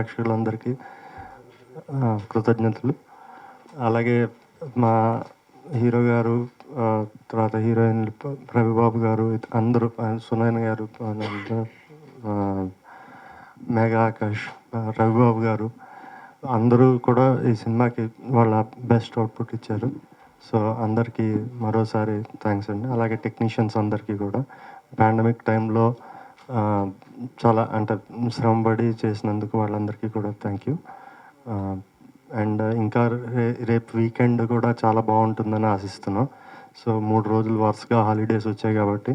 ప్రేక్షకులందరికీ కృతజ్ఞతలు. అలాగే మా హీరో గారు, తర్వాత హీరోయిన్లు రవిబాబు గారు, అందరూ, సునయన గారు, మేఘా ఆకాష్, రవిబాబు గారు అందరూ కూడా ఈ సినిమాకి వాళ్ళ బెస్ట్ అవుట్పుట్ ఇచ్చారు. సో అందరికీ మరోసారి థ్యాంక్స్ అండి. అలాగే టెక్నీషియన్స్ అందరికీ కూడా పాండమిక్ టైంలో చాలా అంటే శ్రమపడి చేసినందుకు వాళ్ళందరికీ కూడా థ్యాంక్ యూ. అండ్ ఇంకా రేపు వీకెండ్ కూడా చాలా బాగుంటుందని ఆశిస్తున్నాం. సో 3 రోజులు వరుసగా హాలిడేస్ వచ్చాయి కాబట్టి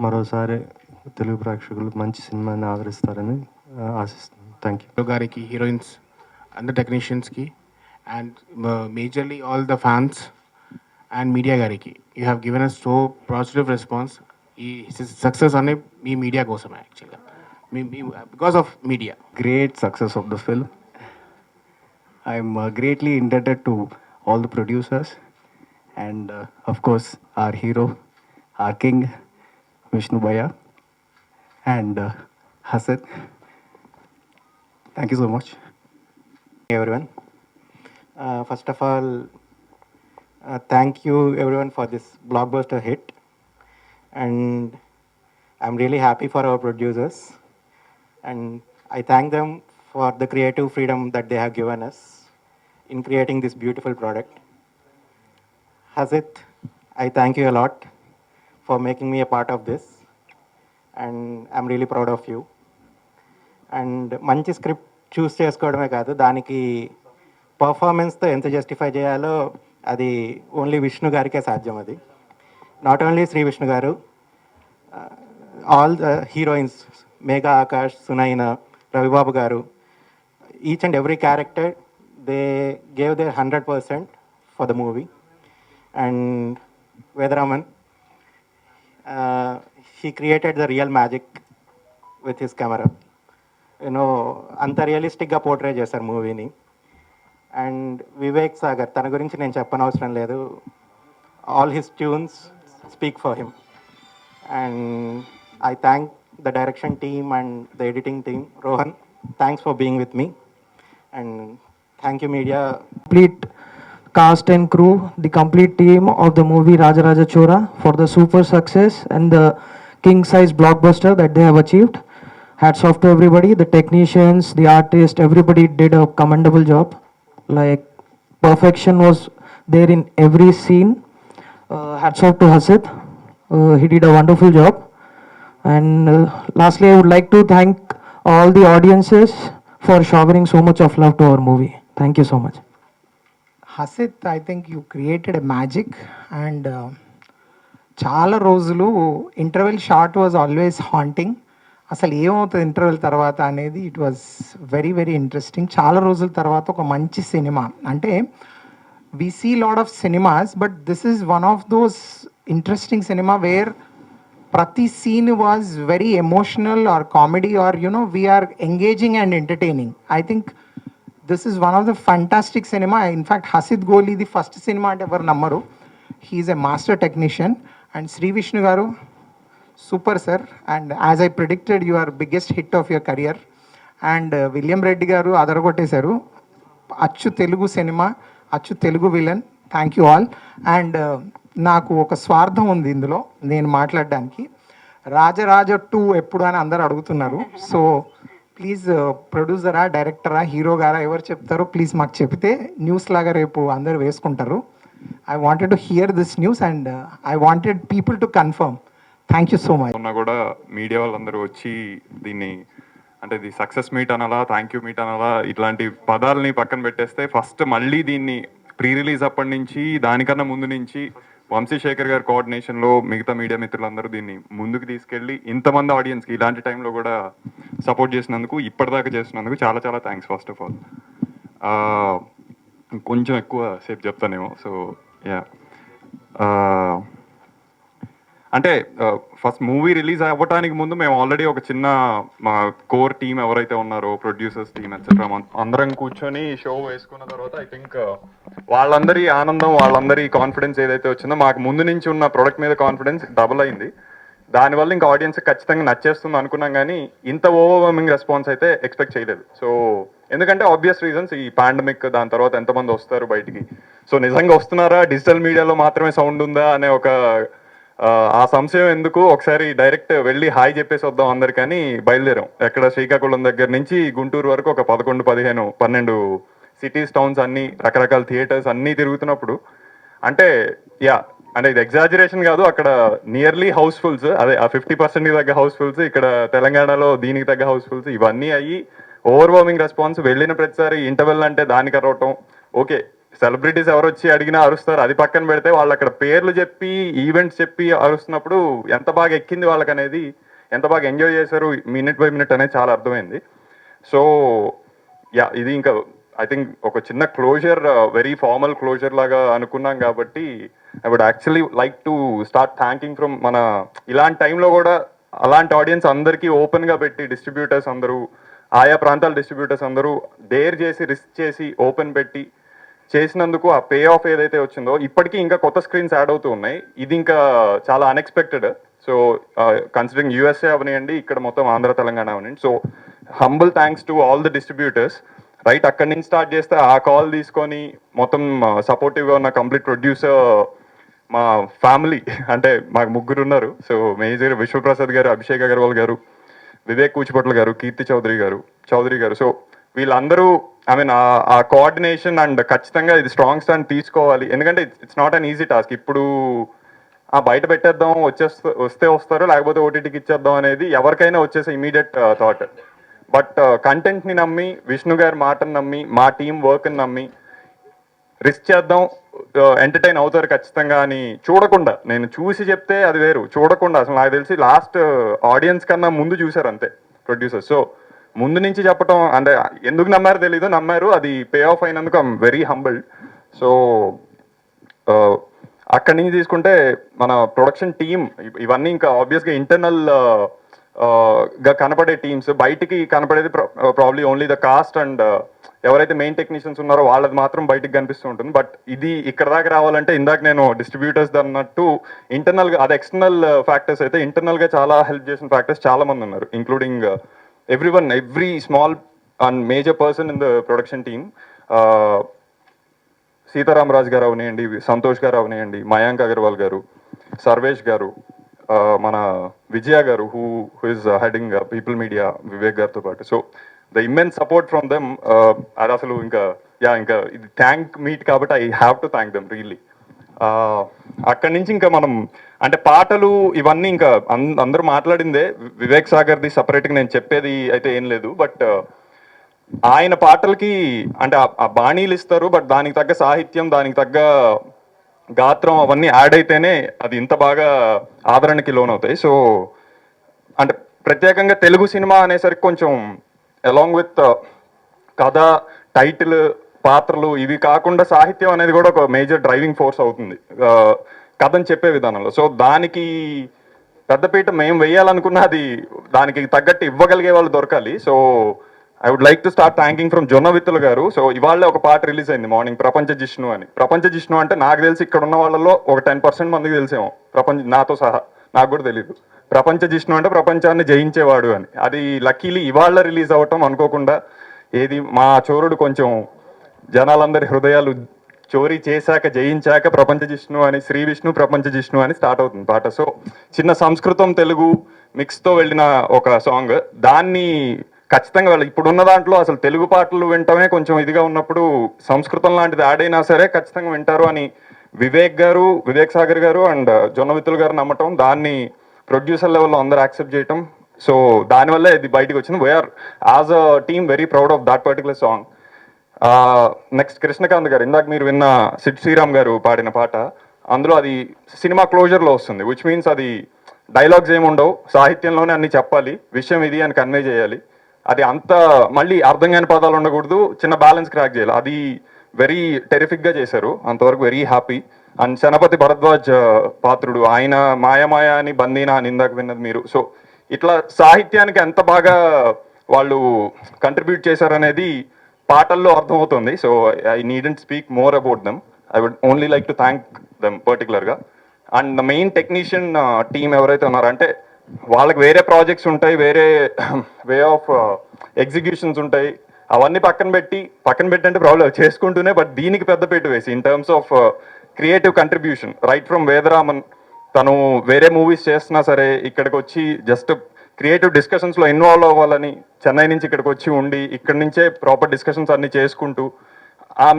మరోసారి తెలుగు ప్రేక్షకులు మంచి సినిమాని ఆదరిస్తారని ఆశిస్తున్నాం. Thank you. గారికి, హీరోయిన్స్, అందరు టెక్నీషియన్స్కి, and majorly all the fans and media గారికి, you have given us so positive response. ఈ సక్సెస్ అనే మీ మీడియా కోసమే యాక్చువల్గా, because of media. Great success of the film. I'm greatly indebted to all the producers and of course our hero, our king, Vishnu Bhaiya and Hasid. Thank you so much. Hey everyone. First of all, thank you everyone for this blockbuster hit, and I'm really happy for our producers, and I thank them for the creative freedom that they have given us in creating this beautiful product. Hasid, I thank you a lot for making me a part of this, and I'm really proud of you. And మంచి script చూస్ చేసుకోవడమే కాదు, దానికి పర్ఫార్మెన్స్తో ఎంత justify చేయాలో అది only Vishnu గారికే సాధ్యం. అది నాట్ ఓన్లీ శ్రీ విష్ణు గారు, all the heroines, Megha Akash, Sunaina, Ravibabu గారు, each and every character they gave their 100% for the movie. And Vedaraman, he created the real magic with his camera. You know అంత రియలిస్టిక్గా పోర్ట్రే చేశారు మూవీని. అండ్ వివేక్ సాగర్, తన గురించి నేను చెప్పనవసరం లేదు, all his tunes speak for him. And I thank the direction team and the editing team. Rohan, thanks for being with me. And thank you media. Complete cast and crew, the complete team of the movie Rajaraja Chora for the super success and the king size blockbuster that they have achieved. Hats off to everybody, the technicians, the artists, everybody did a commendable job. Like perfection was there in every scene. Hats off to Hasid, he did a wonderful job. And lastly, I would like to thank all the audiences for showering so much of love to our movie. Thank you so much. Hasid, I think you created a magic, and చాలా రోజులు interval shot was always haunting. అసలు ఏమవుతుంది interval తర్వాత అనేది it was very very interesting. చాలా రోజుల తర్వాత ఒక మంచి సినిమా, అంటే we see lot of cinemas, but this is one of those interesting cinema where ప్రతి scene was very emotional or comedy or you know very engaging and entertaining. I think this is one of the fantastic cinema. In fact Hasith Goli ఇది first cinema అంటే ఎవరు నమ్మరు. He's a master technician. And Shri Vishnu గారు, super sir. And as I predicted your biggest hit of your career. And William Reddy గారు అదరగొట్టేశారు. అచ్చు తెలుగు సినిమా, అచ్చు తెలుగు విలన్. Thank you all. అండ్ నాకు ఒక స్వార్థం ఉంది ఇందులో నేను మాట్లాడడానికి. రాజరాజ 2 ఎప్పుడు అని అందరు అడుగుతున్నారు. సో ప్లీజ్ ప్రొడ్యూసరా, డైరెక్టరా, హీరో గారా ఎవరు చెప్తారో ప్లీజ్ మాకు చెప్తే న్యూస్ లాగా రేపు అందరు వేసుకుంటారు. I wanted to hear this news and I wanted people to confirm. Thank you so much. ఉన్నా కూడా మీడియా వాళ్ళందరూ వచ్చి దీన్ని, అంటే ఇది సక్సెస్ మీట్ అనాలా, థ్యాంక్ యూ మీట్ అనాలా, ఇట్లాంటి పదాలని పక్కన పెట్టేస్తే ఫస్ట్ మళ్ళీ దీన్ని ప్రీ రిలీజ్ అప్పటి నుంచి, దానికన్నా ముందు నుంచి వంశీశేఖర్ గారి కోఆర్డినేషన్లో మిగతా మీడియా మిత్రులందరూ దీన్ని ముందుకు తీసుకెళ్ళి ఇంతమంది ఆడియన్స్కి ఇలాంటి టైంలో కూడా సపోర్ట్ చేసినందుకు, ఇప్పటిదాకా చేసినందుకు చాలా చాలా థ్యాంక్స్. ఫస్ట్ ఆఫ్ ఆల్ కొంచెం ఎక్కువ సేపు చెప్తానేమో. సో యా, అంటే ఫస్ట్ మూవీ రిలీజ్ అవ్వటానికి ముందు మేము ఆల్రెడీ ఒక చిన్న మా కోర్ టీమ్ ఎవరైతే ఉన్నారో, ప్రొడ్యూసర్స్ టీమ్ ఎట్సెట్రా, అందరం కూర్చొని షో వేసుకున్న తర్వాత ఐ థింక్ వాళ్ళందరి ఆనందం, వాళ్ళందరి కాన్ఫిడెన్స్ ఏదైతే వచ్చిందో, మాకు ముందు నుంచి ఉన్న ప్రొడక్ట్ మీద కాన్ఫిడెన్స్ డబుల్ అయింది. దానివల్ల ఇంకా ఆడియన్స్ ఖచ్చితంగా నచ్చేస్తుంది అనుకున్నాం, కానీ ఇంత ఓవర్వెల్మింగ్ రెస్పాన్స్ అయితే ఎక్స్పెక్ట్ చేయలేదు. సో ఎందుకంటే ఆబ్వియస్ రీజన్స్ ఈ పాండమిక్, దాని తర్వాత ఎంతమంది వస్తారు బయటికి, సో నిజంగా వస్తున్నారా, డిజిటల్ మీడియాలో మాత్రమే సౌండ్ ఉందా అనే ఒక ఆ సంశయం ఎందుకు, ఒకసారి డైరెక్ట్ వెళ్ళి హాయ్ చెప్పేసి వద్దాం అందరికని బయలుదేరాం. ఎక్కడ శ్రీకాకుళం దగ్గర నుంచి గుంటూరు వరకు ఒక 11, 15, 12 సిటీస్, టౌన్స్ అన్ని, రకరకాల థియేటర్స్ అన్నీ తిరుగుతున్నప్పుడు అంటే అంటే ఇది ఎగ్జాజరేషన్ కాదు, అక్కడ నియర్లీ హౌస్ఫుల్స్, అదే ఆ 50% తగ్గ హౌస్ఫుల్స్, ఇక్కడ తెలంగాణలో దీనికి తగ్గ హౌస్ఫుల్స్, ఇవన్నీ అయ్యి ఓవర్వార్మింగ్ రెస్పాన్స్. వెళ్ళిన ప్రతిసారి ఇంటర్వెల్ అంటే దానికి అరవటం, ఓకే సెలబ్రిటీస్ ఎవరు వచ్చి అడిగినా అరుస్తారు, అది పక్కన పెడితే వాళ్ళు అక్కడ పేర్లు చెప్పి ఈవెంట్స్ చెప్పి అరుస్తున్నప్పుడు ఎంత బాగా ఎక్కింది వాళ్ళకి అనేది, ఎంత బాగా ఎంజాయ్ చేశారు మినిట్ బై మినిట్ అనేది చాలా అర్థమైంది. సో ఇది ఇంకా ఐ థింక్ ఒక చిన్న క్లోజర్, వెరీ ఫార్మల్ క్లోజర్ లాగా అనుకున్నాం కాబట్టి I would actually like to start thanking from మన ఇలాంటి టైంలో కూడా అలాంటి ఆడియన్స్ అందరికీ ఓపెన్గా పెట్టి, డిస్ట్రిబ్యూటర్స్ అందరూ, ఆయా ప్రాంతాల డిస్ట్రిబ్యూటర్స్ అందరూ డేర్ చేసి, రిస్క్ చేసి, ఓపెన్ పెట్టి చేసినందుకు ఆ పే ఆఫ్ ఏదైతే వచ్చిందో, ఇప్పటికీ ఇంకా కొత్త స్క్రీన్స్ యాడ్ అవుతూ ఉన్నాయి. ఇది ఇంకా చాలా అన్ఎక్స్పెక్టెడ్. సో కన్సిడరింగ్ యూఎస్ఏ అవనివ్వండి, ఇక్కడ మొత్తం ఆంధ్ర తెలంగాణ అవనివ్వండి. So humble thanks to all the distributors. Right అక్కడి నుంచి స్టార్ట్ చేస్తే ఆ కాల్ తీసుకొని మొత్తం సపోర్టివ్గా ఉన్న కంప్లీట్ ప్రొడ్యూసర్ మా ఫ్యామిలీ, అంటే మాకు 3 ఉన్నారు. సో మేజర్ విశ్వప్రసాద్ గారు, అభిషేక్ అగర్వాల్ గారు, వివేక్ కూచిపట్ల గారు, కీర్తి చౌదరి గారు. సో వీళ్ళందరూ ఐ మీన్ ఆ కోఆర్డినేషన్ అండ్ ఖచ్చితంగా ఇది స్ట్రాంగ్ స్టాండ్ తీసుకోవాలి. ఎందుకంటే it's not an easy task. ఇప్పుడు బయట పెట్టేద్దాం, వస్తే వస్తారు, లేకపోతే ఓటీటీకి ఇచ్చేద్దాం అనేది ఎవరికైనా వచ్చేసే ఇమీడియట్ థాట్. బట్ కంటెంట్ని నమ్మి, విష్ణు గారి మాటను నమ్మి, మా టీం వర్క్ని నమ్మి రిస్క్ చేద్దాం, ఎంటర్టైన్ అవుతారు ఖచ్చితంగా అని చూడకుండా, నేను చూసి చెప్తే అది వేరు, చూడకుండా అసలు నాకు తెలిసి లాస్ట్ ఆడియన్స్ కన్నా ముందు చూశారు అంతే ప్రొడ్యూసర్స్. సో ముందు నుంచి చెప్పటం అంటే ఎందుకు నమ్మారో తెలీదు, నమ్మారు, అది పే ఆఫ్ అయినందుకు ఐఎమ్ వెరీ హంబుల్డ్. సో అక్కడి నుంచి తీసుకుంటే మన ప్రొడక్షన్ టీమ్, ఇవన్నీ ఇంకా ఆబ్వియస్గా ఇంటర్నల్ గా కనపడే టీమ్స్, బయటికి కనపడేది probably only the cost and ఎవరైతే మెయిన్ టెక్నీషియన్స్ ఉన్నారో వాళ్ళది మాత్రం బయటికి కనిపిస్తూ ఉంటుంది. బట్ ఇది ఇక్కడ దాకా రావాలంటే ఇందాక నేను డిస్ట్రిబ్యూటర్స్ అన్నట్టు ఇంటర్నల్గా, అది ఎక్స్టర్నల్ ఫ్యాక్టర్స్ అయితే ఇంటర్నల్గా చాలా హెల్ప్ చేసిన ఫ్యాక్టర్స్ చాలా మంది ఉన్నారు, including every small and major person in the production team. Sitaram Raj గారు అవనివ్వండి, సంతోష్ గారు అవనివ్వండి, మయాంక్ అగర్వాల్ గారు, సర్వేష్ గారు, మన విజయ గారు who is heading people media, Vivek గారితో పాటు. So the immense support from them, అది అసలు ఇంకా ఇది థ్యాంక్ మీట్ కాబట్టి I have to thank them really. అక్కడి నుంచి ఇంకా మనం అంటే పాటలు ఇవన్నీ ఇంకా అందరూ మాట్లాడిందే, వివేక్ సాగర్ది సపరేట్గా నేను చెప్పేది అయితే ఏం లేదు. బట్ ఆయన పాటలకి అంటే ఆ బాణీలు ఇస్తారు, బట్ దానికి తగ్గ సాహిత్యం, దానికి తగ్గ గాత్రం అవన్నీ యాడ్ అయితేనే అది ఇంత బాగా ఆదరణకి లోనవుతాయి. సో అంటే ప్రత్యేకంగా తెలుగు సినిమా అనేసరికి కొంచెం అలాంగ్ విత్ కథ, టైటిల్, పాత్రలు ఇవి కాకుండా సాహిత్యం అనేది కూడా ఒక మేజర్ డ్రైవింగ్ ఫోర్స్ అవుతుంది కథని చెప్పే విధానంలో. సో దానికి పెద్దపీట మేము వేయాలనుకున్న అది దానికి తగ్గట్టు ఇవ్వగలిగే వాళ్ళు దొరకాలి. So I would like to start thanking from Jonnavittula గారు. సో ఇవాళ ఒక పాట రిలీజ్ అయింది మార్నింగ్, ప్రపంచ జిష్ణు అని. ప్రపంచ జిష్ణు అంటే నాకు తెలిసి ఇక్కడ ఉన్న వాళ్ళలో ఒక 10% మందికి తెలిసేమో, నాతో సహా నాకు కూడా తెలీదు. ప్రపంచ జిష్ణు అంటే ప్రపంచాన్ని జయించేవాడు అని. అది లక్కీలీ ఇవాళ రిలీజ్ అవ్వటం అనుకోకుండా, ఏది మా చోరుడు కొంచెం జనాలందరి హృదయాలు చోరీ చేశాక, జయించాక ప్రపంచ జిష్ణు అని, శ్రీ విష్ణు ప్రపంచ జిష్ణు అని స్టార్ట్ అవుతుంది పాట. సో చిన్న సంస్కృతం తెలుగు మిక్స్తో వెళ్ళిన ఒక సాంగ్, దాన్ని ఖచ్చితంగా వాళ్ళు ఇప్పుడున్న దాంట్లో అసలు తెలుగు పాటలు వింటమే కొంచెం ఇదిగా ఉన్నప్పుడు సంస్కృతం లాంటిది యాడ్ అయినా సరే ఖచ్చితంగా వింటారు అని వివేక్ సాగర్ గారు అండ్ జొన్నవిత్తులు గారు నమ్మటం, దాన్ని ప్రొడ్యూసర్ లెవెల్లో అందరూ యాక్సెప్ట్ చేయటం. సో దానివల్ల ఇది బయటకు వచ్చింది. We are as a team very proud of that particular song. Next Krishnakanth గారు, ఇందాక మీరు విన్న సిడ్ శ్రీరామ్ గారు పాడిన పాట, అందులో అది సినిమా క్లోజర్లో వస్తుంది. విచ్ మీన్స్ అది డైలాగ్స్ ఏమి ఉండవు, సాహిత్యంలోనే అన్ని చెప్పాలి, విషయం ఇది అని కన్వే చేయాలి. అది అంత మళ్ళీ అర్థం కాని పదాలు ఉండకూడదు, చిన్న బ్యాలెన్స్ క్రాక్ చేయాలి. అది వెరీ టెరిఫిక్గా చేశారు, అంతవరకు very happy. And Shanapathi Bharadwaj పాత్రుడు, ఆయన మాయమాయ అని, బందీనా అని ఇందాక విన్నది మీరు. సో ఇట్లా సాహిత్యానికి ఎంత బాగా వాళ్ళు కంట్రిబ్యూట్ చేశారనేది పాటల్లో అర్థమవుతుంది. So I needn't speak more about them, I would only like to thank them పర్టికులర్గా. And the main technician team ఎవరైతే ఉన్నారో, అంటే వాళ్ళకి వేరే ప్రాజెక్ట్స్ ఉంటాయి, వేరే వే ఆఫ్ ఎగ్జిక్యూషన్స్ ఉంటాయి, అవన్నీ పక్కన పెట్టి అంటే ప్రాబ్లం చేసుకుంటూనే, బట్ దీనికి పెద్ద పెట్టు వేసి in terms of creative contribution right from Vedaraman, తను వేరే మూవీస్ చేస్తున్నా సరే ఇక్కడికి వచ్చి జస్ట్ క్రియేటివ్ డిస్కషన్స్లో ఇన్వాల్వ్ అవ్వాలని చెన్నై నుంచి ఇక్కడికి వచ్చి ఉండి ఇక్కడి నుంచే ప్రాపర్ డిస్కషన్స్ అన్ని చేసుకుంటూ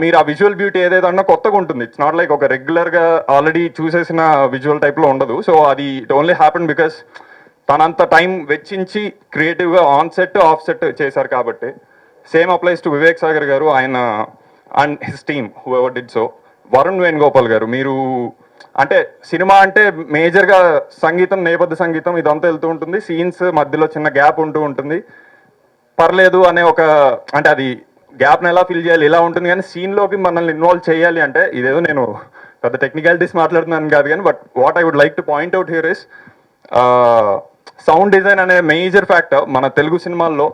మీరు ఆ విజువల్ బ్యూటీ ఏదైతే అన్నా కొత్తగా ఉంటుంది. ఇట్స్ నాట్ లైక్ ఒక రెగ్యులర్గా ఆల్రెడీ చూసేసిన విజువల్ టైప్లో ఉండదు. సో అది ఇట్ ఓన్లీ హ్యాపెన్ బికాస్ తనంత టైం వెచ్చించి క్రియేటివ్గా ఆన్ సెట్ ఆఫ్ సెట్ చేశారు కాబట్టి. Same applies to Vivek Sagar గారు, ఆయన and his team who ever did so. Varun Venugopal గారు, మీరు అంటే సినిమా అంటే మేజర్గా సంగీతం, నేపథ్య సంగీతం ఇదంతా వెళ్తూ ఉంటుంది, సీన్స్ మధ్యలో చిన్న గ్యాప్ ఉంటూ ఉంటుంది, పర్లేదు అనే ఒక అంటే అది గ్యాప్ని ఎలా ఫిల్ చేయాలి ఇలా ఉంటుంది. కానీ సీన్లోకి మనల్ని ఇన్వాల్వ్ చేయాలి అంటే ఇదేదో నేను పెద్ద టెక్నికాలిటీస్ మాట్లాడుతున్నాను కాదు కానీ, but what I would like to point out here is sound design అనే మేజర్ ఫ్యాక్టర్ మన తెలుగు సినిమాల్లో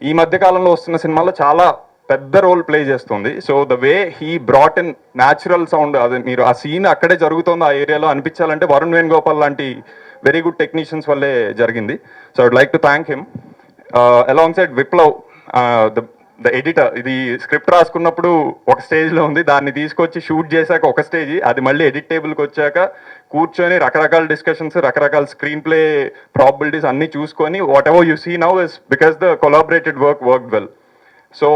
ఈ మధ్య కాలంలో వస్తున్న సినిమాల్లో చాలా పెద్ద రోల్ ప్లే చేస్తుంది. So the way he brought in natural sound, అది మీరు ఆ సీన్ అక్కడే జరుగుతుందో ఆ ఏరియాలో అనిపించాలంటే వరుణ్ వేణుగోపాల్ లాంటి వెరీ గుడ్ టెక్నీషియన్స్ వల్లే జరిగింది. So I would like to thank him alongside Viplav the editor. ఇది స్క్రిప్ట్ రాసుకున్నప్పుడు ఒక స్టేజ్లో ఉంది, దాన్ని తీసుకొచ్చి షూట్ చేశాక ఒక స్టేజ్, అది మళ్ళీ ఎడిట్ టేబుల్కి వచ్చాక కూర్చొని రకరకాల డిస్కషన్స్, రకరకాల స్క్రీన్ ప్లే ప్రాబిలిటీస్ అన్నీ చూసుకొని whatever you see now is because the collaborated work well. So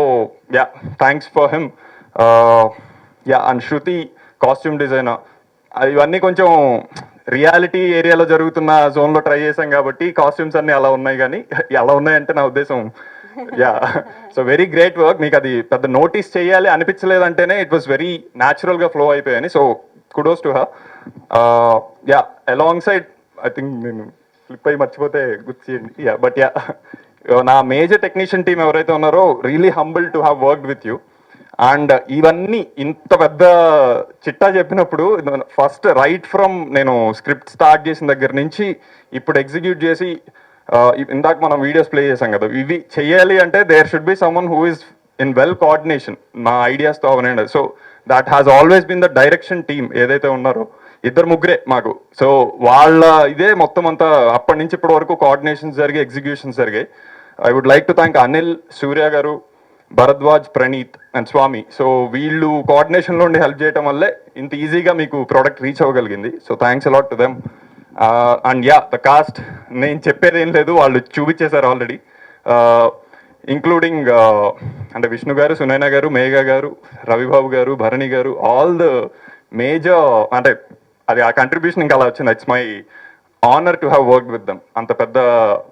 yeah, thanks for him. Yeah, and Shruti costume designer, ఇవన్నీ కొంచెం రియాలిటీ ఏరియాలో జరుగుతున్న జోన్లో ట్రై చేశాం కాబట్టి కాస్ట్యూమ్స్ అన్నీ అలా ఉన్నాయి. కానీ అలా ఉన్నాయంటే నా ఉద్దేశం yeah, so very great work. మీకు అది పెద్ద నోటీస్ చేయాలి అనిపించలేదంటేనే ఇట్ వాస్ వెరీ న్యాచురల్గా ఫ్లో అయిపోయాయని. So kudos to her. Yeah, along side I think నేను ఫ్లిప్ అయ్యి మర్చిపోతే గుర్తు చేయండి. యా, బట్ యా, నా మేజర్ టెక్నీషియన్ టీమ్ ఎవరైతే ఉన్నారో really humble to have worked with you. And ఇవన్నీ ఇంత పెద్ద చిట్టా చెప్పినప్పుడు ఫస్ట్ రైట్ ఫ్రమ్ నేను స్క్రిప్ట్ స్టార్ట్ చేసిన దగ్గర నుంచి ఇప్పుడు ఎగ్జిక్యూట్ చేసి ఇందాక మనం వీడియోస్ ప్లే చేసాం కదా, ఇవి చెయ్యాలి అంటే there should be someone who is in well coordination మా ఐడియాస్తో అవనండి. So that has always been the direction team ఏదైతే ఉన్నారో, ఇద్దరు ముగ్గురే మాకు. సో వాళ్ళ ఇదే మొత్తం అంతా అప్పటి నుంచి ఇప్పటి వరకు కోఆర్డినేషన్స్ జరిగాయి, ఎగ్జిక్యూషన్స్ జరిగాయి. I would like to thank Anil, Surya గారు, భరద్వాజ్, ప్రణీత్ అండ్ స్వామి. సో వీళ్ళు కోఆర్డినేషన్లో ఉండి హెల్ప్ చేయడం వల్లే ఇంత ఈజీగా మీకు ప్రోడక్ట్ రీచ్ అవ్వగలిగింది. So thanks a lot to them. And yeah, the cast నేను చెప్పేది ఏం లేదు, వాళ్ళు చూపించేశారు ఆల్రెడీ, ఇంక్లూడింగ్ అంటే విష్ణు గారు, సునైనా గారు, మేఘా గారు, రవిబాబు గారు, Bharani garu, all the major అంటే అది ఆ కంట్రిబ్యూషన్ ఇంకా అలా వచ్చింది. It's my honour to have worked with them, అంత పెద్ద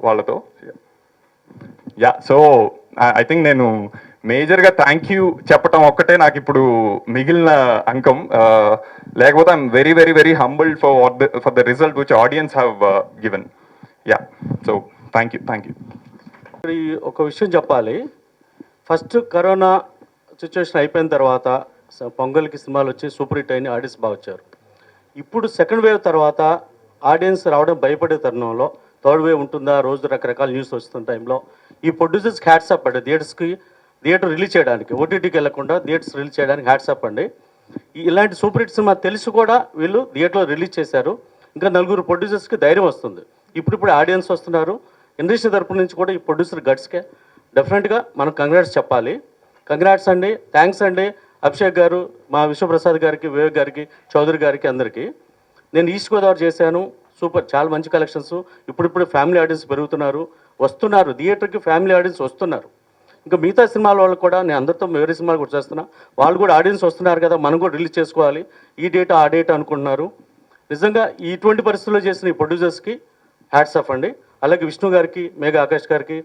వాళ్ళతో. యా, సో ఐ థింక్ నేను మేజర్గా థ్యాంక్ యూ చెప్పటం ఒక్కటే నాకు ఇప్పుడు మిగిలిన అంకం. లేకపోతే I'm very very very humbled for the result which audience have given. Yeah, so thank you. ఒక విషయం చెప్పాలి. ఫస్ట్ కరోనా సిచ్యువేషన్ అయిపోయిన తర్వాత పొంగల్కి సినిమాలు వచ్చి సూపర్ హిట్ అయిన ఆడియన్స్ బాగా వచ్చారు. ఇప్పుడు సెకండ్ వేవ్ తర్వాత ఆడియన్స్ రావడం భయపడే తరుణంలో థర్డ్ వేవ్ ఉంటుందా, రోజు రకరకాల న్యూస్ వస్తున్న టైంలో ఈ ప్రొడ్యూసర్స్కి హ్యాట్సాప్ అండి. థియేటర్ రిలీజ్ చేయడానికి, ఓటీటీకి వెళ్లకుండా థియేటర్స్ రిలీజ్ చేయడానికి హ్యాట్సాప్ అండి. ఇలాంటి సూపర్ హిట్ సినిమా తెలిసి కూడా వీళ్ళు థియేటర్లో రిలీజ్ చేశారు. ఇంకా నలుగురు ప్రొడ్యూసర్స్కి ధైర్యం వస్తుంది. ఇప్పుడు ఆడియన్స్ వస్తున్నారు. ఇండస్ట్రీ తరపు నుంచి కూడా ఈ ప్రొడ్యూసర్ గట్స్కే డెఫినెట్గా మనం కంగ్రాట్స్ చెప్పాలి. కంగ్రాట్స్ అండి, థ్యాంక్స్ అండి అభిషేక్ గారు, మా విశ్వప్రసాద్ గారికి, వివేక్ గారికి, చౌదరి గారికి, అందరికీ. నేను ఈస్ట్ గోదావరి చేశాను, సూపర్, చాలా మంచి కలెక్షన్స్. ఇప్పుడు ఫ్యామిలీ ఆడియన్స్ వస్తున్నారు థియేటర్కి, ఫ్యామిలీ ఆడియన్స్ వస్తున్నారు. ఇంకా మిగతా సినిమాల వాళ్ళు కూడా నేను అందరితో వేరే సినిమాలు కూడా చేస్తున్నా, వాళ్ళు కూడా ఆడియన్స్ వస్తున్నారు కదా, మనం కూడా రిలీజ్ చేసుకోవాలి, ఈ డేట్ ఆ డేట్ అనుకుంటున్నారు. నిజంగా ఇటువంటి పరిస్థితుల్లో చేసిన ఈ ప్రొడ్యూసర్స్కి హ్యాట్స్ ఆఫ్ అండి. అలాగే విష్ణు గారికి, మేఘా ఆకాష్ గారికి,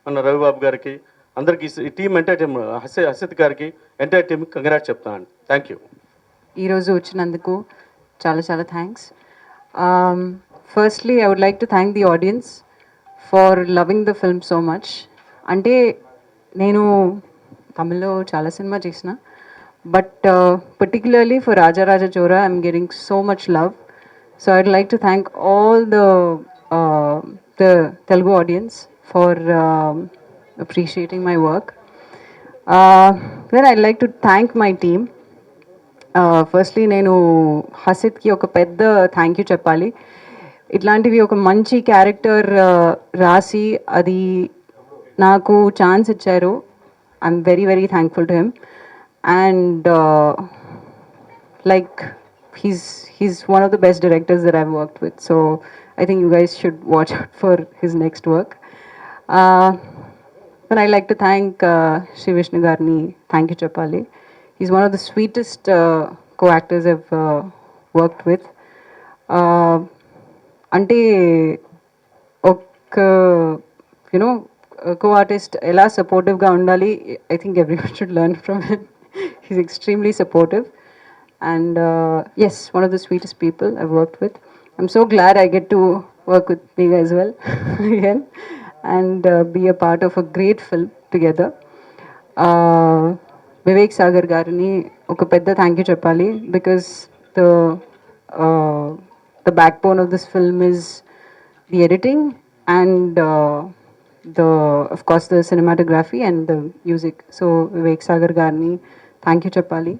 మన రవిబాబు గారికి, అందరికీ ఈ టీమ్ ఎంటైర్ టీమ్, హసిత్ గారికి, ఎంటైర్ టీమ్కి కంగ్రాట్స్ చెప్తానండి. Thank you. ఈరోజు వచ్చినందుకు చాలా చాలా thanks. Firstly I would like to thank the audience for loving the film so much. అంటే నేను తమిళ్లో చాలా సినిమా చేసిన, but particularly for Rajaraja Chora I'm getting so much love. So I would like to thank all the Telugu audience for appreciating my work. Then I'd like to thank my team. Firstly, నేను హసిత్కి ఒక పెద్ద thank you చెప్పాలి. ఇట్లాంటివి ఒక మంచి character రాసి అది నాకు ఛాన్స్ ఇచ్చారు. I'm very, very thankful to him. And like, he's one of the best directors that I've worked with. So I think you guys should watch out for his next work. Then I'd like to thank Sri Vishnu Garni. Thank you, Chapali. He's one of the sweetest co-actors I've worked with. అంటే ఒక you know co artist ఎలా సపోర్టివ్గా ఉండాలి, I think everyone should learn from him. He's extremely supportive and is one of the sweetest people I've worked with. I'm so glad I get to work with me as well again and be a part of a great film together. Vivek Sagar Garni, oka pedda thank you cheppali, because the backbone of this film is the editing and of course the cinematography and the music. So Vivek Sagar Garni, thank you cheppali.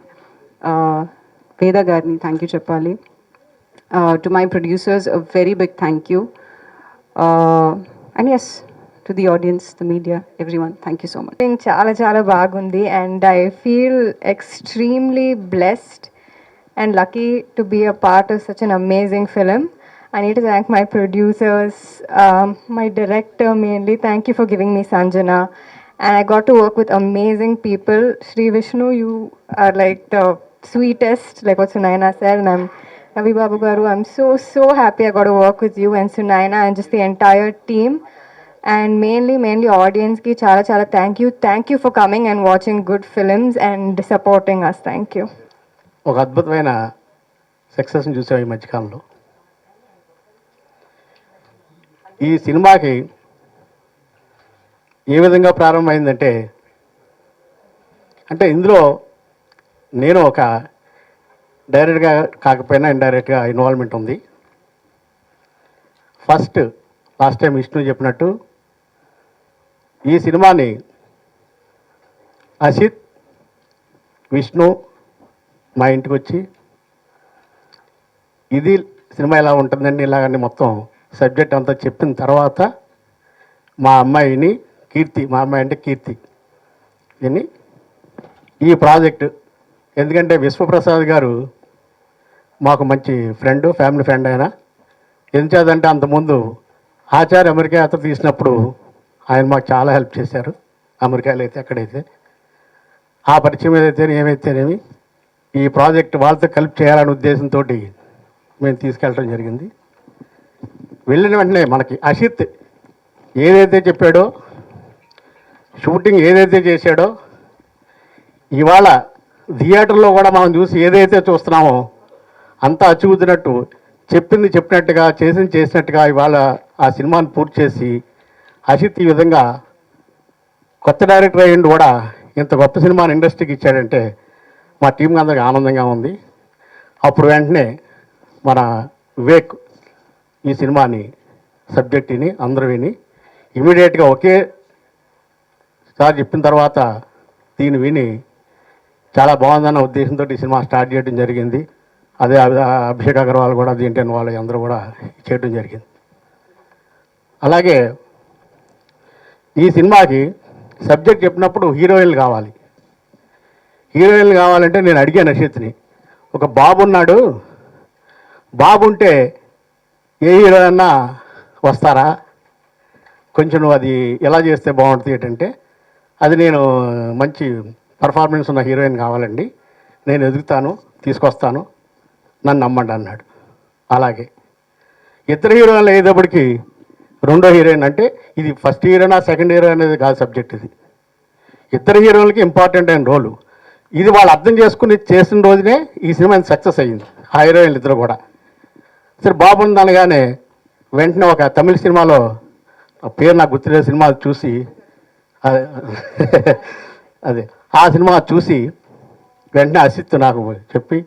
Veda Garni, thank you cheppali. To my producers, a very big thank you. And yes, to the audience, the media, everyone, thank you so much. చాలా చాలా బాగుంది and I feel extremely blessed and lucky to be a part of such an amazing film. I need to thank my producers, my director mainly. Thank you for giving me Sanjana. And I got to work with amazing people. Sri Vishnu, you are like the sweetest, like what Sunaina said. And I'm Ravi Babu Garu. I'm so happy I got to work with you and Sunaina and just the entire team. And mainly audience ki చాలా thank you for coming and watching good films and supporting us. Thank you. ఒక అద్భుతమైన సక్సెస్ని చూసాం ఈ మధ్యకాలంలో. ఈ సినిమాకి ఏ విధంగా ప్రారంభమైందంటే, అంటే ఇందులో నేను ఒక డైరెక్ట్గా కాకపోయినా ఇండైరెక్ట్గా ఇన్వాల్వ్మెంట్ ఉంది. లాస్ట్ టైం విష్ణు చెప్పినట్టు ఈ సినిమాని అసిత్, విష్ణు మా ఇంటికి వచ్చి ఇది సినిమా ఎలా ఉంటుందండి ఇలాగని మొత్తం సబ్జెక్ట్ అంతా చెప్పిన తర్వాత మా అమ్మాయిని కీర్తి, మా అమ్మాయి అంటే కీర్తి, దీన్ని ఈ ప్రాజెక్టు, ఎందుకంటే విశ్వప్రసాద్ గారు మాకు మంచి ఫ్రెండ్, ఫ్యామిలీ ఫ్రెండ్ ఆయన. ఎందుచేదంటే అంతకుముందు ఆచార్య అమెరికా యాత్ర తీసినప్పుడు ఆయన మాకు చాలా హెల్ప్ చేశారు, అమెరికాలో అయితే ఎక్కడైతే. ఆ పరిచయం ఏమైతేనేమి ఈ ప్రాజెక్ట్ వాళ్ళతో కలిపి చేయాలనే ఉద్దేశంతో మేము తీసుకెళ్ళడం జరిగింది. వెళ్ళిన వెంటనే మనకి అసిత్ ఏదైతే చెప్పాడో, షూటింగ్ ఏదైతే చేశాడో, ఇవాళ థియేటర్లో కూడా మనం చూసి ఏదైతే చూస్తున్నామో అంతా అచ్చుకుతున్నట్టు చెప్పింది చెప్పినట్టుగా, చేసింది చేసినట్టుగా ఇవాళ ఆ సినిమాని పూర్తి చేసి అసిత్ ఈ విధంగా కొత్త డైరెక్టర్ అయ్యిండు కూడా ఇంత గొప్ప సినిమాని ఇండస్ట్రీకి ఇచ్చాడంటే మా టీంకి అందరికి ఆనందంగా ఉంది. అప్పుడు వెంటనే మన వివేక్ ఈ సినిమాని సబ్జెక్ట్ విని అందరూ విని ఇమీడియట్గా ఒకేసారి చెప్పిన తర్వాత దీన్ని విని చాలా బాగుందన్న ఉద్దేశంతో ఈ సినిమా స్టార్ట్ చేయడం జరిగింది. అదే అభిషేక్ అగర్వాల్ కూడా దీంట్లో వాళ్ళు అందరూ కూడా చేయడం జరిగింది. అలాగే ఈ సినిమాకి సబ్జెక్ట్ చెప్పినప్పుడు హీరోయిన్లు కావాలి. హీరోయిన్లు కావాలంటే నేను అడిగాను అక్షిత్ని, ఒక బాబు ఉన్నాడు, బాబు ఉంటే ఏ హీరో అన్నా వస్తారా, కొంచెం నువ్వు అది ఎలా చేస్తే బాగుంటుంది ఏంటంటే, అది నేను మంచి పర్ఫార్మెన్స్ ఉన్న హీరోయిన్ కావాలండి, నేను ఎదుగుతాను, తీసుకొస్తాను, నన్ను నమ్మండి అన్నాడు. అలాగే ఇద్దరు హీరోయిన్లు అయ్యేటప్పటికి రెండో హీరోయిన్ అంటే ఇది ఫస్ట్ హీరోయినా సెకండ్ హీరోయిన్ అనేది కాదు సబ్జెక్ట్, ఇది ఇద్దరు హీరోయిన్లకి ఇంపార్టెంట్ అయిన రోలు. ఇది వాళ్ళు అర్థం చేసుకుని చేసిన రోజునే ఈ సినిమా సక్సెస్ అయ్యింది, ఆ హీరోయిన్లు ఇద్దరు కూడా. సరే బాగుంది అనగానే వెంటనే ఒక తమిళ సినిమాలో పేరు నాకు గుర్తులేదు, సినిమా చూసి అదే ఆ సినిమా చూసి వెంటనే అసిత్ నాకు చెప్పి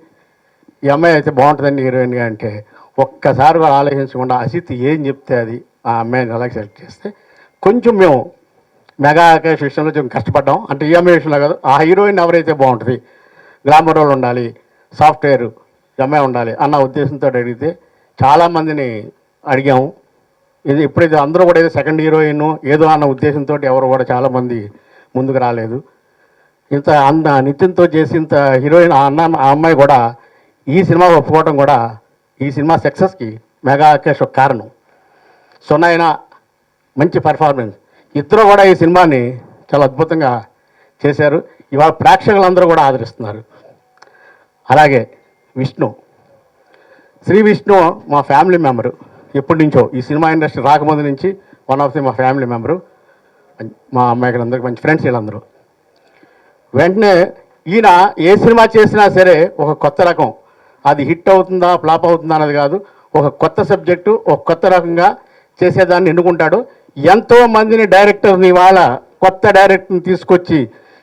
ఈ అమ్మాయి అయితే బాగుంటుందండి హీరోయిన్గా అంటే, ఒక్కసారి కూడా ఆలోచించకుండా అసిత్ ఏం చెప్తే అది ఆ అమ్మాయిని అలాగే సెలెక్ట్ చేస్తే కొంచెం మేము మెగా ఆకాష్ విషయంలో కొంచెం కష్టపడ్డాం. అంటే ఈ అమ్మాయి విషయంలో కాదు, ఆ హీరోయిన్ ఎవరైతే బాగుంటుంది, గ్లామర్ రోల్ ఉండాలి, సాఫ్ట్వేర్ అమ్మాయి ఉండాలి అన్న ఉద్దేశంతో అడిగితే చాలామందిని అడిగాము. ఇది ఎప్పుడైతే అందరూ కూడా ఏదో సెకండ్ హీరోయిన్ ఏదో అన్న ఉద్దేశంతో ఎవరు కూడా చాలామంది ముందుకు రాలేదు. ఇంత నితిన్తో చేసి ఇంత హీరోయిన్ ఆ అమ్మాయి కూడా ఈ సినిమా ఒప్పుకోవడం కూడా ఈ సినిమా సక్సెస్కి మెగా ఆకాష్ ఒక కారణం. సునైన మంచి పర్ఫార్మెన్స్, ఇద్దరు కూడా ఈ సినిమాని చాలా అద్భుతంగా చేశారు. ఇవాళ ప్రేక్షకులందరూ కూడా ఆదరిస్తున్నారు. అలాగే శ్రీ విష్ణు మా ఫ్యామిలీ మెంబరు, ఎప్పటి నుంచో ఈ సినిమా ఇండస్ట్రీ రాకముందు నుంచి వన్ ఆఫ్ ది మా ఫ్యామిలీ మెంబరు. మా అమ్మాయిలందరికీ మంచి ఫ్రెండ్స్ వీళ్ళందరూ. వెంటనే ఈయన ఏ సినిమా చేసినా సరే ఒక కొత్త రకం, అది హిట్ అవుతుందా ఫ్లాప్ అవుతుందా అన్నది కాదు, ఒక కొత్త సబ్జెక్టు ఒక కొత్త రకంగా చేసేదాన్ని ఎన్నుకుంటాడు. ఎంతో మందిని డైరెక్టర్ని ఇవాళ కొత్త డైరెక్టర్ని తీసుకొచ్చి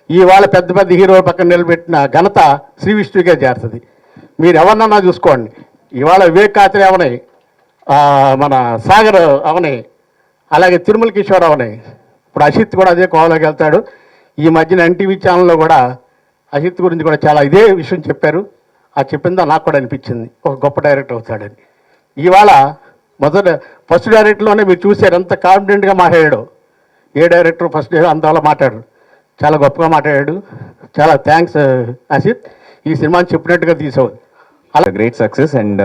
ఇవాళ పెద్ద పెద్ద హీరోల పక్కన నిలబెట్టిన ఘనత శ్రీ విష్ణుకే చేరుతుంది. మీరు ఎవరినన్నా చూసుకోండి, ఇవాళ వివేక్ కాత్రే అవని, మన సాగర్ అవని, అలాగే తిరుమల కిషోర్ అవని, ఇప్పుడు అసిత్ కూడా అదే కోవలోకి వెళ్తాడు. ఈ మధ్యన ఎన్టీవీ ఛానల్లో కూడా అజిత్ గురించి కూడా చాలా ఇదే విషయం చెప్పారు. ఆ చెప్పిందా నాకు కూడా అనిపించింది, ఒక గొప్ప డైరెక్టర్ అవుతాడని. ఇవాళ ఫస్ట్ డైరెక్టర్లోనే మీరు చూశారు ఎంత కాన్ఫిడెంట్గా మాట్లాడాడు. ఏ డైరెక్టర్ ఫస్ట్ అంతలా మాట్లాడారు, చాలా గొప్పగా మాట్లాడాడు. చాలా థ్యాంక్స్ అజిత్, ఈ సినిమాని చెప్పినట్టుగా తీసావు. A great success, and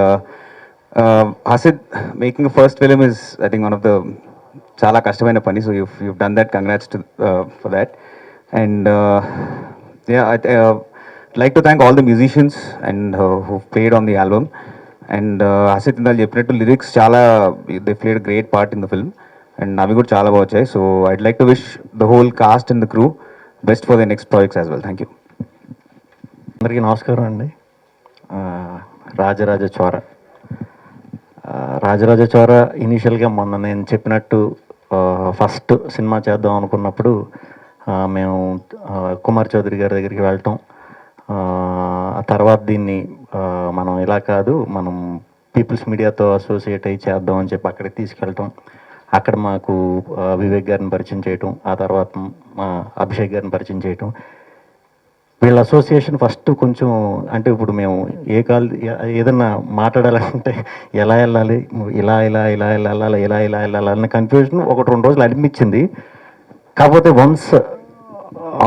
Hasid making a first film is, I think, one of the chala kashtaమైన pani, so you've done that. Congrats to for that. And yeah, I'd like to thank all the musicians and who played on the album. And Hasid ఇందాక చెప్పినట్టు lyrics చాలా, they played a great part in the film, and అవి కూడా చాలా బాగా వచ్చాయి. So I'd like to wish the whole cast and the crew best for the next projects as well. Thank you. అందరికీ నమస్కారం అండి. రాజరాజ చోర రాజరాజ చోర ఇనీషియల్గా మొన్న నేను చెప్పినట్టు ఫస్ట్ సినిమా చేద్దాం అనుకున్నప్పుడు మేము కుమార్ చౌదరి గారి దగ్గరికి వెళ్ళటం, ఆ తర్వాత దీన్ని మనం ఇలా కాదు, మనం పీపుల్స్ మీడియాతో అసోసియేట్ అయ్యి చేద్దాం అని చెప్పి అక్కడికి తీసుకెళ్ళటం, అక్కడ మాకు వివేక్ గారిని పరిచయం చేయటం, ఆ తర్వాత మా అభిషేక్ గారిని పరిచయం చేయటం. వీళ్ళ అసోసియేషన్ ఫస్ట్ కొంచెం, అంటే ఇప్పుడు మేము ఏదన్నా మాట్లాడాలంటే ఎలా వెళ్ళాలి, ఇలా ఇలా ఇలా వెళ్ళాలి, ఇలా ఇలా వెళ్ళాలన్న కన్ఫ్యూజన్ 1-2 రోజులు అనిపించింది. కాకపోతే వన్స్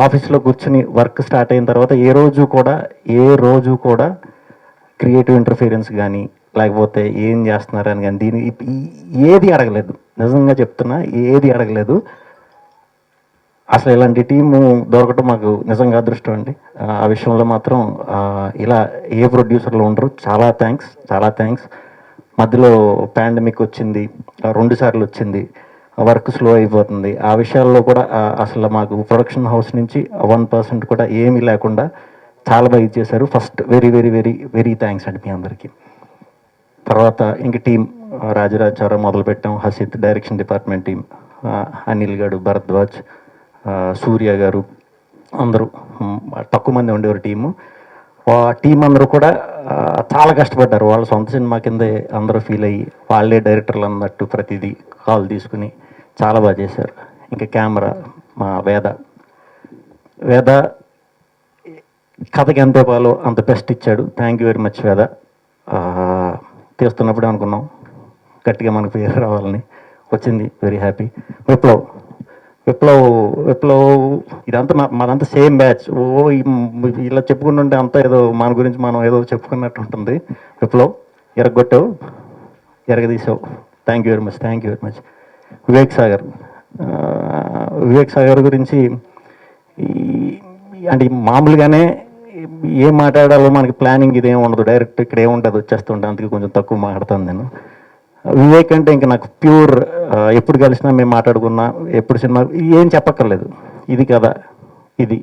ఆఫీస్లో కూర్చుని వర్క్ స్టార్ట్ అయిన తర్వాత ఏ రోజు కూడా క్రియేటివ్ ఇంటర్ఫీరెన్స్ కానీ లేకపోతే ఏం చేస్తున్నారని కానీ దీని ఏది అడగలేదు. నిజంగా చెప్తున్నా, ఏది అడగలేదు. అసలు ఇలాంటి టీము దొరకటం మాకు నిజంగా అదృష్టం అండి. ఆ విషయంలో మాత్రం ఇలా ఏ ప్రొడ్యూసర్లు ఉండరు. చాలా థ్యాంక్స్. మధ్యలో పాండమిక్ వచ్చింది, 2 సార్లు వచ్చింది, వర్క్ స్లో అయిపోతుంది. ఆ విషయాల్లో కూడా అసలు మాకు ప్రొడక్షన్ హౌస్ నుంచి 1% కూడా ఏమీ లేకుండా చాలా బాగా ఇచ్చేశారు. First very very very very thanks అండి మీ అందరికీ. తర్వాత ఇంక టీం రాజరాజ చౌర మొదలుపెట్టాం, Hasith direction department team, Anil గారు, భరద్వాజ్, సూర్య గారు, అందరూ తక్కువ మంది ఉండేవారు టీము. టీం అందరూ కూడా చాలా కష్టపడ్డారు. వాళ్ళ సొంత సినిమా కిందే అందరూ ఫీల్ అయ్యి వాళ్ళే డైరెక్టర్లు అన్నట్టు ప్రతిదీ కాల్ తీసుకుని చాలా బాగా చేశారు. ఇంకా కెమెరా మా వేద కథకి ఎంత ఇవ్వాలో అంత బెస్ట్ ఇచ్చాడు. థ్యాంక్ యూ వెరీ మచ్ వేద. తీస్తున్నప్పుడే అనుకున్నాం గట్టిగా మనకు పేరు రావాలని, వచ్చింది. Very happy. విప్లవ్ ఇదంతా మాదంతా సేమ్ బ్యాచ్. ఇలా చెప్పుకుంటుంటే అంతా ఏదో మన గురించి మనం ఏదో చెప్పుకున్నట్టు ఉంటుంది. విప్లవ్ ఎరగొట్టావు, ఎరగదీసావు. Thank you very much. Vivek Sagar గురించి అంటే మామూలుగానే ఏం మాట్లాడాలో మనకి ప్లానింగ్ ఇదేం ఉండదు, డైరెక్ట్ ఇక్కడ ఏముంటుంది వచ్చేస్తుంటే, అందుకే కొంచెం తక్కువ మాట్లాడతాను నేను. వివేక్ అంటే ఇంకా నాకు ప్యూర్, ఎప్పుడు కలిసినా మేము మాట్లాడుకున్నా, ఎప్పుడు సినిమా ఏం చెప్పక్కర్లేదు, ఇది కథ, ఇది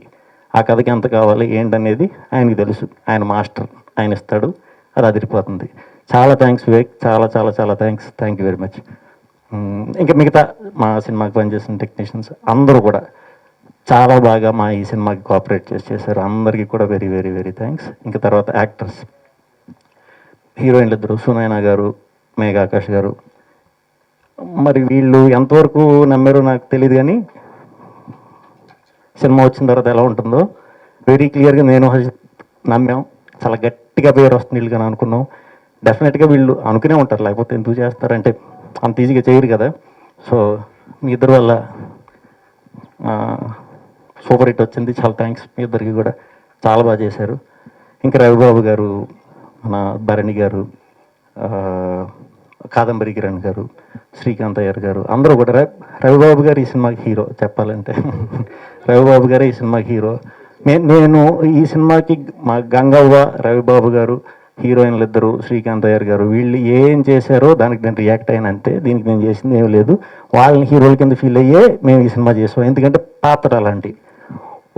ఆ కథకి ఎంత కావాలి ఏంటనేది ఆయనకి తెలుసు. ఆయన మాస్టర్, ఆయన ఇస్తాడు, అది అదిరిపోతుంది. చాలా థ్యాంక్స్ వివేక్, చాలా thanks. Thank you very much. ఇంకా మిగతా మా సినిమాకి పనిచేసిన టెక్నీషియన్స్ అందరూ కూడా చాలా బాగా మా ఈ సినిమాకి కోఆపరేట్ చేశారు. అందరికీ కూడా వెరీ వెరీ వెరీ థ్యాంక్స్. ఇంకా తర్వాత యాక్టర్స్, హీరోయిన్లు ఇద్దరు, సునైనా గారు, మేఘా ఆకాష్ గారు. మరి వీళ్ళు ఎంతవరకు నమ్మారో నాకు తెలియదు, కానీ సినిమా వచ్చిన తర్వాత ఎలా ఉంటుందో వెరీ క్లియర్గా నేను నమ్మాం. చాలా గట్టిగా పేరు వస్తుంది వీళ్ళుగా అనుకున్నాం. డెఫినెట్గా వీళ్ళు అనుకునే ఉంటారు, లేకపోతే ఎందుకు చేస్తారంటే అంత ఈజీగా చేయరు కదా. సో మీ ఇద్దరు వల్ల సూపర్ హిట్ వచ్చింది. చాలా థ్యాంక్స్ మీ ఇద్దరికి కూడా, చాలా బాగా చేశారు. ఇంకా రవిబాబు గారు, మన భరణి గారు, కాదంబరి కిరణ్ గారు, శ్రీకాంత్ అయ్యర్ గారు, అందరూ కూడా రవిబాబు గారు ఈ సినిమాకి హీరో చెప్పాలంటే. రవిబాబు గారు ఈ సినిమాకి హీరో. నేను ఈ సినిమాకి మా గంగవ్వ, రవిబాబు గారు హీరోయిన్లు ఇద్దరు, శ్రీకాంత్ అయ్యర్ గారు, వీళ్ళు ఏం చేశారో దానికి నేను రియాక్ట్ అయిన అంతే. దీనికి నేను చేసింది ఏం లేదు. వాళ్ళని హీరోల కింద ఫీల్ అయ్యే మేము ఈ సినిమా చేసాం. ఎందుకంటే పాత్ర అలాంటి.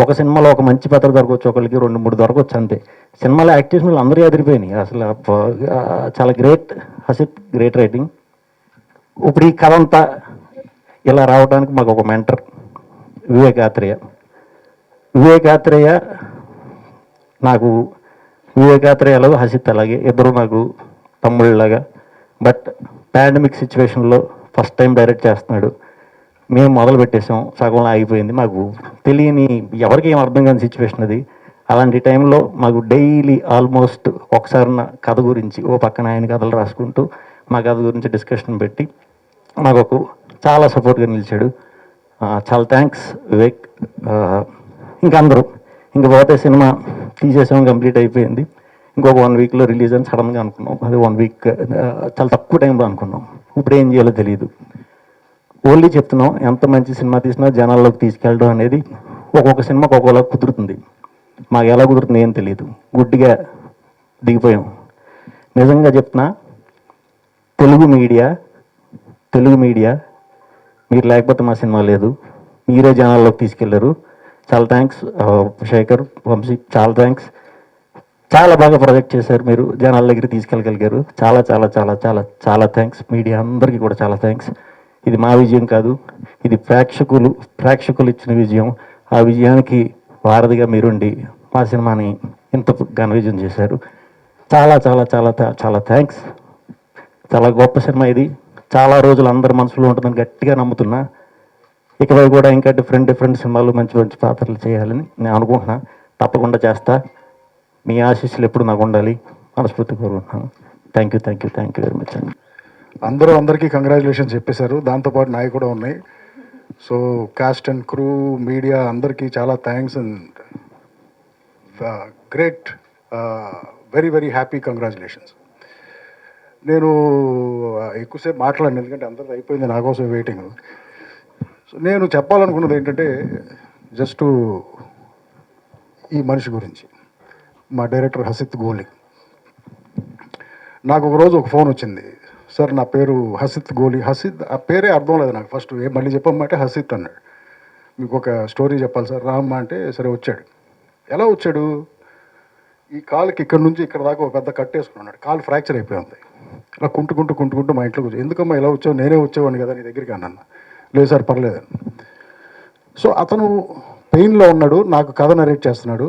ఒక సినిమాలో ఒక మంచి పాత్ర దొరకవచ్చు, ఒకరికి 2-3 దొరకవచ్చు అంతే. సినిమాలో యాక్ట్ చేసిన వాళ్ళు అందరూ ఎదిరిపోయినాయి. అసలు చాలా గ్రేట్. Hasith great writing. ఇప్పుడు ఈ కథ అంతా ఇలా రావడానికి మాకు ఒక మెంటర్ వివేకాత్రేయ. నాకు వివేకాత్రేయలో హసిత్ అలాగే ఇద్దరు నాకు తమ్ముళ్ళలాగా. బట్ పాండమిక్ సిచ్యువేషన్లో ఫస్ట్ టైం డైరెక్ట్ చేస్తున్నాడు. మేము మొదలు పెట్టేసాం, సగంలో ఆగిపోయింది. మాకు తెలియని, ఎవరికి ఏం అర్థం కాని సిచ్యువేషన్ అది. అలాంటి టైంలో మాకు డైలీ ఆల్మోస్ట్ ఒకసారి నా కథ గురించి ఓ పక్కన ఆయన కథలు రాసుకుంటూ మా కథ గురించి డిస్కషన్ పెట్టి మాకు చాలా సపోర్ట్గా నిలిచాడు. చాలా థ్యాంక్స్ వివేక్. ఇంకా అందరూ ఇంకా పోతే సినిమా తీసేసాం, కంప్లీట్ అయిపోయింది. ఇంకొక 1 వీక్లో రిలీజ్ అని సడన్గా అనుకున్నాం. అది 1 వీక్ చాలా తక్కువ టైంలో అనుకున్నాం. ఇప్పుడు ఏం చేయాలో తెలియదు. ఓన్లీ చెప్తున్నాం, ఎంత మంచి సినిమా తీసినా జనాల్లోకి తీసుకెళ్ళడం అనేది ఒక్కొక్క సినిమాకి ఒక్కోలా కుదురుతుంది. మాకు ఎలా కుదురుతుంది ఏం తెలియదు. గుడ్డిగా దిగిపోయాం. నిజంగా చెప్తున్నా, తెలుగు మీడియా మీరు లేకపోతే మా సినిమా లేదు. మీరే జనాల్లోకి తీసుకెళ్లారు. చాలా థ్యాంక్స్ శేఖర్, వంశీ, చాలా థ్యాంక్స్. చాలా బాగా ప్రొజెక్ట్ చేశారు మీరు, జనాల దగ్గర తీసుకెళ్ళగలిగారు. చాలా చాలా చాలా చాలా చాలా థ్యాంక్స్. మీడియా అందరికీ కూడా చాలా థ్యాంక్స్. ఇది మా విజయం కాదు, ఇది ప్రేక్షకులు ఇచ్చిన విజయం. ఆ విజయానికి వారధిగా మీరుండి మా సినిమాని ఇంత ఘన విజయం చేశారు. చాలా చాలా చాలా చాలా థ్యాంక్స్. చాలా గొప్ప సినిమా ఇది. చాలా రోజులు అందరి మనసులో ఉంటుందని గట్టిగా నమ్ముతున్నా. ఇకపై కూడా ఇంకా డిఫరెంట్ సినిమాలు, మంచి మంచి పాత్రలు చేయాలని నేను అనుకుంటున్నా. తప్పకుండా చేస్తా. మీ ఆశీస్సులు ఎప్పుడు నాకు ఉండాలి మనస్ఫూర్తి కోరుకుంటున్నాను. థ్యాంక్ యూ వెరీ మచ్ అండి. అందరికీ కంగ్రాచులేషన్స్ చెప్పేశారు. దాంతోపాటు నాయి కూడా ఉన్నాయి. So cost and crew, media అందరికీ చాలా thanks and great, very very happy, congratulations. నేను ఎక్కువసేపు మాట్లాడను, ఎందుకంటే అందరిది అయిపోయింది, నా కోసం వెయిటింగ్. సో నేను చెప్పాలనుకున్నది ఏంటంటే, జస్ట్ ఈ మనిషి గురించి, మా డైరెక్టర్ హసిత్ గోలి. నాకు ఒకరోజు ఒక ఫోన్ వచ్చింది. సార్ నా పేరు హసిత్ గోలి. హసిత్ ఆ పేరే అర్థం లేదు నాకు. ఫస్ట్ మళ్ళీ చెప్పమంటే హసిత్ అన్నాడు. మీకు ఒక స్టోరీ చెప్పాలి సార్, రామ్మా అంటే సరే వచ్చాడు. ఎలా వచ్చాడు? ఈ కాలుకి ఇక్కడ నుంచి ఇక్కడ దాకా ఒక పెద్ద కట్టేసుకున్నాడు. కాలు ఫ్రాక్చర్ అయిపోయింది. అలా కుంటుకుంటూ మా ఇంట్లోకి వచ్చి, ఎందుకమ్మా ఇలా వచ్చావు, నేనే వచ్చేవాడిని కదా నీ దగ్గరికి అన్నాను. లేదు సార్ పర్లేదు. సో అతను పెయిన్లో ఉన్నాడు, నాకు కథ నరేట్ చేస్తున్నాడు,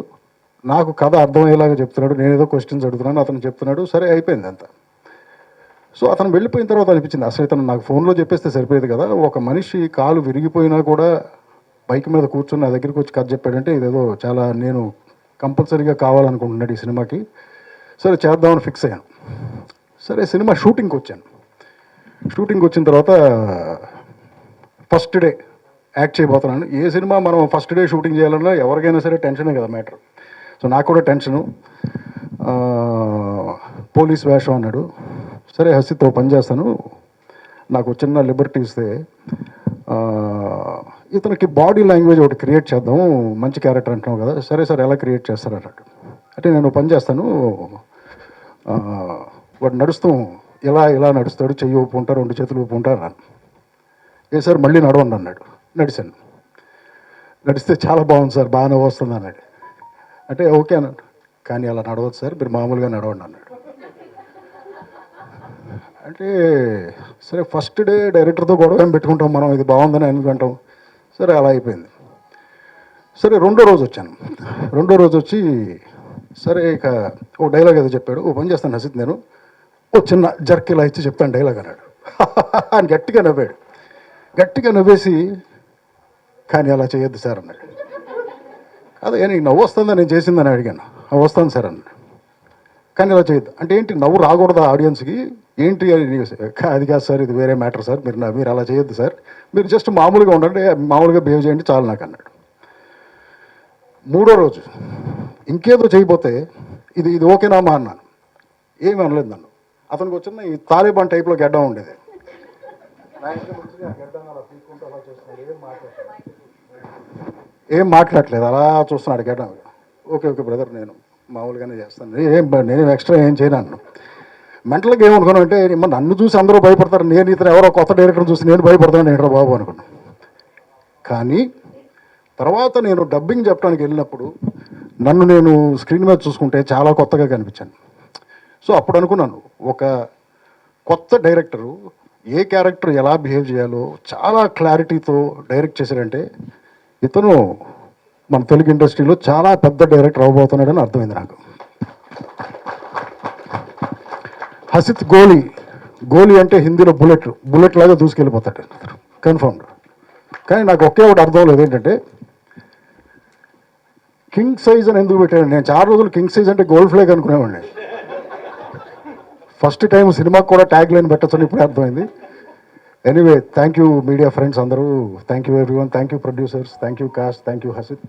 నాకు కథ అర్థమయ్యేలాగా చెప్తున్నాడు, నేనేదో క్వశ్చన్స్ అడుగుతున్నాను, అతను చెప్తున్నాడు. సరే అయిపోయింది అంతా. సో అతను వెళ్ళిపోయిన తర్వాత అనిపించింది, అసలు ఇతను నాకు ఫోన్లో చెప్పేస్తే సరిపోయేది కదా. ఒక మనిషి కాలు విరిగిపోయినా కూడా బైక్ మీద కూర్చొని నా దగ్గరికి వచ్చి కథ చెప్పాడంటే ఇదేదో చాలా, నేను కంపల్సరీగా కావాలనుకుంటున్నాడు ఈ సినిమాకి. సరే చేద్దామని ఫిక్స్ అయ్యాను. సరే సినిమా షూటింగ్కి వచ్చాను. షూటింగ్కి వచ్చిన తర్వాత ఫస్ట్ డే యాక్ట్ చేయబోతున్నాను. ఏ సినిమా మనం ఫస్ట్ డే షూటింగ్ చేయాలన్నా ఎవరికైనా సరే టెన్షనే కదా మ్యాటర్. సో నాకు కూడా టెన్షను. పోలీస్ వేషం అన్నాడు. సరే హసిత్తో పని చేస్తాను, నాకు చిన్న లిబర్టీ ఇస్తే ఇతనికి బాడీ లాంగ్వేజ్ ఒకటి క్రియేట్ చేద్దాం, మంచి క్యారెక్టర్ అంటున్నావు కదా. సరే సార్ ఎలా క్రియేట్ చేస్తారు అన్నాడు. అంటే నేను పని చేస్తాను, వాడు నడుస్తూ ఇలా నడుస్తాడు, చెయ్యి ఊపు ఉంటా, 2 చేతులు ఊపు ఉంటా అన్నాను. ఏ సార్ మళ్ళీ నడవండి అన్నాడు. నడిచాను. నడిస్తే చాలా బాగుంది సార్, బాగానే వస్తుంది అన్నాడు. అంటే ఓకే అన్నాడు. కానీ అలా నడవద్దు సార్, మీరు మామూలుగా నడవండి అన్నాడు. అంటే సరే ఫస్ట్ డే డైరెక్టర్తో గొడవ ఏం పెట్టుకుంటాం మనం, ఇది బాగుందని అనుకుంటాం. సరే అలా అయిపోయింది. సరే రెండో రోజు వచ్చాను. రెండో రోజు వచ్చి సరే ఇక ఓ డైలాగ్ ఏదో చెప్పాడు. ఓ పని చేస్తాను హసిత్, నేను ఓ చిన్న జర్క్ ఇలా ఇచ్చి చెప్తాను డైలాగ్ అన్నాడు. అని గట్టిగా నవ్వాడు. గట్టిగా నవ్వేసి కానీ అలా చేయొద్దు సార్ అన్నాడు. అదే నీకు నవ్వు వస్తుందా నేను చేసిందని అడిగాను. వస్తాను సార్ అన్నాడు. కానీ ఇలా చేయొద్దు అంటే ఏంటి, నవ్వు రాకూడదు ఆడియన్స్కి ఏంటి అని. అది కాదు సార్, ఇది వేరే మ్యాటర్ సార్, మీరు అలా చేయొద్దు సార్, మీరు జస్ట్ మామూలుగా ఉండండి, మామూలుగా బిహేవ్ చేయండి చాలు నాకు అన్నాడు. మూడో రోజు ఇంకేదో చేయబోతే ఇది ఇది ఓకేనామా అన్నాను. ఏమి అనలేదు నన్ను. అతనికి వచ్చిన ఈ తాలిబాన్ టైప్లో గడ్డం ఉండేది. ఏం మాట్లాడలేదు, అలా చూస్తున్నాడు గడ్డం. ఓకే ఓకే బ్రదర్, నేను మామూలుగానే చేస్తాను, నేను ఎక్స్ట్రా ఏం చేయను అన్నాను. మెంటల్గా ఏమనుకున్నాను అంటే నన్ను చూసి అందరూ భయపడతారు, నేను ఇతను ఎవరో కొత్త డైరెక్టర్ చూసి నేను భయపడతాను ఏంట్రా బాబు అనుకున్నాను. కానీ తర్వాత నేను డబ్బింగ్ చెప్పడానికి వెళ్ళినప్పుడు నన్ను నేను స్క్రీన్ మీద చూసుకుంటే చాలా కొత్తగా కనిపించాను. సో అప్పుడు అనుకున్నాను, ఒక కొత్త డైరెక్టరు ఏ క్యారెక్టర్ ఎలా బిహేవ్ చేయాలో చాలా క్లారిటీతో డైరెక్ట్ చేశాడంటే ఇతను మన తెలుగు ఇండస్ట్రీలో చాలా పెద్ద డైరెక్టర్ అవబోతున్నాడని అర్థమైంది నాకు. హసిత్ గోలీ అంటే హిందీలో బుల్లెట్ లాగా దూసుకెళ్ళిపోతాడు కన్ఫర్మ్డ్. కానీ నాకు ఒకే ఒకటి అర్థం లేదు, ఏంటంటే కింగ్ సైజ్ అని ఎందుకు పెట్టాడు. నేను చాలా రోజులు కింగ్ సైజ్ అంటే గోల్డ్ ఫ్లాగ్ అనుకునేవాడిని. ఫస్ట్ టైం సినిమాకి కూడా ట్యాగ్ లైన్ పెట్టచ్చని ఇప్పుడే అర్థమైంది. Anyway, thank you media friends అందరూ, thank you everyone, thank you producers, thank you cast, thank you Hasith.